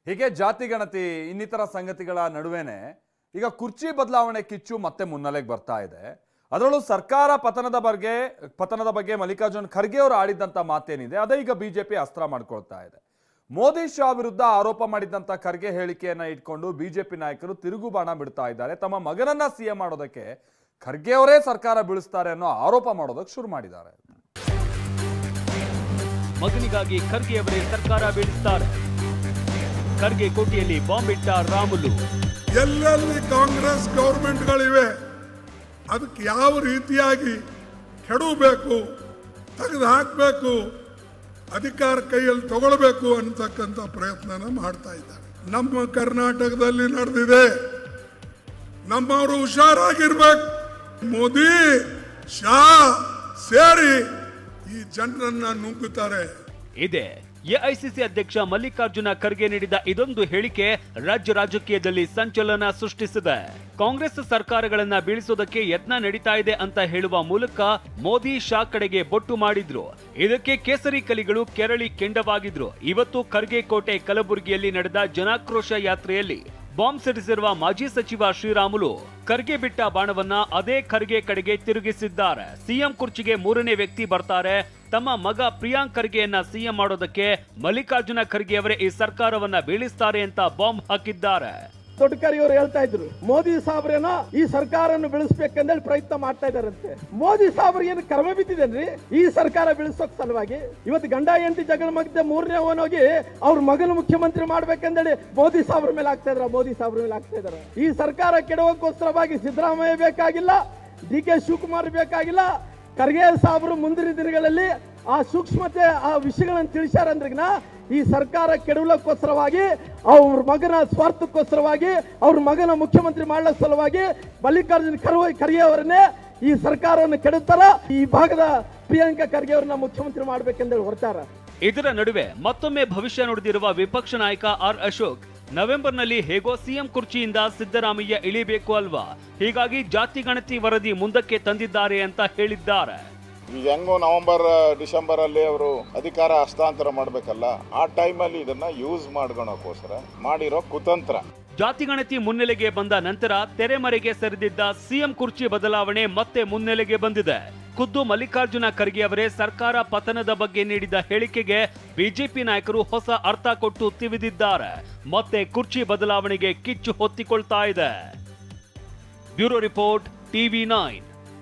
ಹೀಗೆ ಜಾತಿ ಗಣತಿ ಇನ್ನಿತರ ಸಂಗತಿಗಳ ನಡುವೆನೆ ಈಗ ಕುರ್ಚಿ ಬದಲಾವಣೆ ಕಿಚ್ಚು ಮತ್ತೆ ಮುನ್ನೆಲೆಗೆ ಬರ್ತಾ ಇದೆ. ಅದರಲ್ಲೂ ಸರ್ಕಾರ ಪತನದ ಬಗ್ಗೆ ಮಲ್ಲಿಕಾರ್ಜುನ್ ಖರ್ಗೆ ಅವರು ಆಡಿದಂತ ಮಾತೇನಿದೆ ಅದೇ ಈಗ ಬಿಜೆಪಿ ಅಸ್ತ್ರ ಮಾಡ್ಕೊಳ್ತಾ ಇದೆ. ಮೋದಿ ಶಾ ವಿರುದ್ಧ ಆರೋಪ ಮಾಡಿದಂತ ಖರ್ಗೆ ಹೇಳಿಕೆಯನ್ನ ಇಟ್ಕೊಂಡು ಬಿಜೆಪಿ ನಾಯಕರು ತಿರುಗುಬಾಣ ಬಿಡ್ತಾ ಇದ್ದಾರೆ. ತಮ್ಮ ಮಗನನ್ನ ಸಿಎಂ ಮಾಡೋದಕ್ಕೆ ಖರ್ಗೆ ಅವರೇ ಸರ್ಕಾರ ಬೀಳಿಸ್ತಾರೆ ಅನ್ನೋ ಆರೋಪ ಮಾಡೋದಕ್ಕೆ ಶುರು ಮಾಡಿದ್ದಾರೆ. ಮಗನಿಗಾಗಿ ಖರ್ಗೆ ಅವರೇ ಸರ್ಕಾರ ಬೀಳಿಸ್ತಾರೆ. ಖರ್ಗೆ ಕೋಟೆಯಲ್ಲಿ ಬಾಂಬ್ ಇಟ್ಟ ರಾಮುಲು. ಎಲ್ಲೆಲ್ಲಿ ಕಾಂಗ್ರೆಸ್ ಗೌರ್ಮೆಂಟ್ಗಳಿವೆ ಅದಕ್ಕೆ ಯಾವ ರೀತಿಯಾಗಿ ಕೆಡವಬೇಕು, ತೆಗೆದು ಹಾಕಬೇಕು, ಅಧಿಕಾರ ಕೈಯಲ್ಲಿ ತಗೊಳ್ಬೇಕು ಅನ್ನತಕ್ಕಂಥ ಪ್ರಯತ್ನನ ಮಾಡ್ತಾ ಇದ್ದಾರೆ. ನಮ್ಮ ಕರ್ನಾಟಕದಲ್ಲಿ ನಡೆದಿದೆ. ನಮ್ಮವರು ಹುಷಾರಾಗಿರ್ಬೇಕು. ಮೋದಿ ಶಾ ಸೇರಿ ಈ ಜನರನ್ನ ನುಗ್ಗುತ್ತಾರೆ. ಇದೆ ಎಐಸಿಸಿ ಅಧ್ಯಕ್ಷ ಮಲ್ಲಿಕಾರ್ಜುನ ಖರ್ಗೆ ನೀಡಿದ ಇದೊಂದು ಹೇಳಿಕೆ ರಾಜ್ಯ ರಾಜಕೀಯದಲ್ಲಿ ಸಂಚಲನ ಸೃಷ್ಟಿಸಿದೆ. ಕಾಂಗ್ರೆಸ್ ಸರ್ಕಾರಗಳನ್ನ ಬೀಳಿಸೋದಕ್ಕೆ ಯತ್ನ ನಡೀತಾ ಇದೆ ಅಂತ ಹೇಳುವ ಮೂಲಕ ಮೋದಿ ಶಾ ಕಡೆಗೆ ಬೊಟ್ಟು ಮಾಡಿದ್ರು. ಇದಕ್ಕೆ ಕೇಸರಿ ಕಲಿಗಳು ಕೆರಳಿ ಕೆಂಡವಾಗಿದ್ರು. ಇವತ್ತು ಖರ್ಗೆ ಕೋಟೆ ಕಲಬುರಗಿಯಲ್ಲಿ ನಡೆದ ಜನಾಕ್ರೋಶ ಯಾತ್ರೆಯಲ್ಲಿ ಬಾಂಬ್ ಸಿಡಿಸಿರುವ ಮಾಜಿ ಸಚಿವ ಶ್ರೀರಾಮುಲು ಖರ್ಗೆ ಬಿಟ್ಟ ಬಾಣವನ್ನ ಅದೇ ಖರ್ಗೆ ಕಡೆಗೆ ತಿರುಗಿಸಿದ್ದಾರೆ. ಸಿಎಂ ಕುರ್ಚಿಗೆ ಮೂರನೇ ವ್ಯಕ್ತಿ ಬರ್ತಾರೆ. ತಮ್ಮ ಮಗ ಪ್ರಿಯಾಂಕ್ ಖರ್ಗೆಯನ್ನ ಸಿಎಂ ಮಾಡೋದಕ್ಕೆ ಮಲ್ಲಿಕಾರ್ಜುನ ಖರ್ಗೆ ಅವರೇ ಈ ಸರ್ಕಾರವನ್ನ ಬೀಳಿಸ್ತಾರೆ ಅಂತ ಬಾಂಬ್ ಹಾಕಿದ್ದಾರೆ. ತೊಡಕರಿ ಅವರು ಹೇಳ್ತಾ ಇದ್ರು, ಮೋದಿ ಸಾಬ್ರೇನ ಈ ಸರ್ಕಾರವನ್ನು ಬೆಳೆಸಬೇಕಂದೇಳಿ ಪ್ರಯತ್ನ ಮಾಡ್ತಾ ಇದಾರಂತೆ. ಮೋದಿ ಸಾಬ್ರಿಗೆ ಏನು ಕರ್ಮ ಬಿದ್ದಿದೇನ್ರಿ ಈ ಸರ್ಕಾರ ಬೆಳೆಸೋಕ್ ಸಲುವಾಗಿ? ಇವತ್ತು ಗಂಡ ಹೆಂಡತಿ ಜಗಳ ಮಧ್ಯೆ ಮೂರನೇ ಹೋಗಿ ಅವ್ರ ಮಗನ ಮುಖ್ಯಮಂತ್ರಿ ಮಾಡ್ಬೇಕಂದೇಳಿ ಮೋದಿ ಸಾಬ್ರ ಮೇಲೆ ಆಗ್ತಾ ಇದಾರೆ. ಮೋದಿ ಸಾಬ್ರ ಮೇಲೆ ಆಗ್ತಾ ಇದಾರೆ. ಈ ಸರ್ಕಾರ ಕೆಡವಕ್ಕೋಸ್ಕರವಾಗಿ ಸಿದ್ದರಾಮಯ್ಯ ಬೇಕಾಗಿಲ್ಲ, ಡಿ ಕೆ ಶಿವಕುಮಾರ್ ಬೇಕಾಗಿಲ್ಲ. ಖರ್ಗೆ ಸಾಬ್ರು ಮುಂದಿನ ದಿನಗಳಲ್ಲಿ ಆ ಸೂಕ್ಷ್ಮತೆ ಆ ವಿಷಯಗಳನ್ನು ತಿಳಿಸ್ಯಾರಂದ್ರಿಗಿನ ಈ ಸರ್ಕಾರ ಕೆಡವಲಕ್ಕೋಸ್ಕರವಾಗಿ ಅವ್ರ ಮಗನ ಸ್ವಾರ್ಥಕ್ಕೋಸ್ಕರವಾಗಿ ಅವ್ರ ಮಗನ ಮುಖ್ಯಮಂತ್ರಿ ಮಾಡಲ ಸಲುವಾಗಿ ಮಲ್ಲಿಕಾರ್ಜುನ ಖರ್ಗೆ ಅವರನ್ನೇ ಈ ಸರ್ಕಾರವನ್ನು ಕೆಡುತ್ತಾರ. ಈ ಭಾಗದ ಪ್ರಿಯಾಂಕಾ ಖರ್ಗೆ ಅವರನ್ನ ಮುಖ್ಯಮಂತ್ರಿ ಮಾಡ್ಬೇಕೆಂದೇಳಿ ಹೊರಟಾರ. ಇದರ ನಡುವೆ ಮತ್ತೊಮ್ಮೆ ಭವಿಷ್ಯ ನುಡಿದಿರುವ ವಿಪಕ್ಷ ನಾಯಕ ಆರ್ ಅಶೋಕ್ ನವೆಂಬರ್ನಲ್ಲಿ ಹೇಗೋ ಸಿಎಂ ಕುರ್ಚಿಯಿಂದ ಸಿದ್ದರಾಮಯ್ಯ ಇಳಿಬೇಕು ಅಲ್ವಾ, ಹೀಗಾಗಿ ಜಾತಿ ಗಣತಿ ವರದಿ ಮುಂದಕ್ಕೆ ತಂದಿದ್ದಾರೆ ಅಂತ ಹೇಳಿದ್ದಾರೆ. ಈಗ ಹೆಂಗೋ ನವೆಂಬರ್ ಡಿಸೆಂಬರ್ ಅಲ್ಲಿ ಅವರು ಅಧಿಕಾರ ಹಸ್ತಾಂತರ ಮಾಡಬೇಕಲ್ಲ, ಆ ಟೈಮಲ್ಲಿ ಇದನ್ನ ಯೂಸ್ ಮಾಡ್ಕೊಳಕ್ಕೋಸ್ಕರ ಮಾಡಿರೋ ಕುತಂತ್ರ. ಜಾತಿ ಗಣತಿ ಮುನ್ನೆಲೆಗೆ ಬಂದ ನಂತರ ತೆರೆಮರೆಗೆ ಸರಿದಿದ್ದ ಸಿಎಂ ಕುರ್ಚಿ ಬದಲಾವಣೆ ಮತ್ತೆ ಮುನ್ನೆಲೆಗೆ ಬಂದಿದೆ. ಖುದ್ದು ಮಲ್ಲಿಕಾರ್ಜುನ ಖರ್ಗೆ ಅವರೇ ಸರ್ಕಾರ ಪತನದ ಬಗ್ಗೆ ನೀಡಿದ ಹೇಳಿಕೆಗೆ ಬಿಜೆಪಿ ನಾಯಕರು ಹೊಸ ಅರ್ಥ ಕೊಟ್ಟು ತಿವಿದಿದ್ದಾರೆ. ಮತ್ತೆ ಕುರ್ಚಿ ಬದಲಾವಣೆಗೆ ಕಿಚ್ಚು ಹೊತ್ತಿಕೊಳ್ತಾ ಇದೆ. Bureau report, TV9.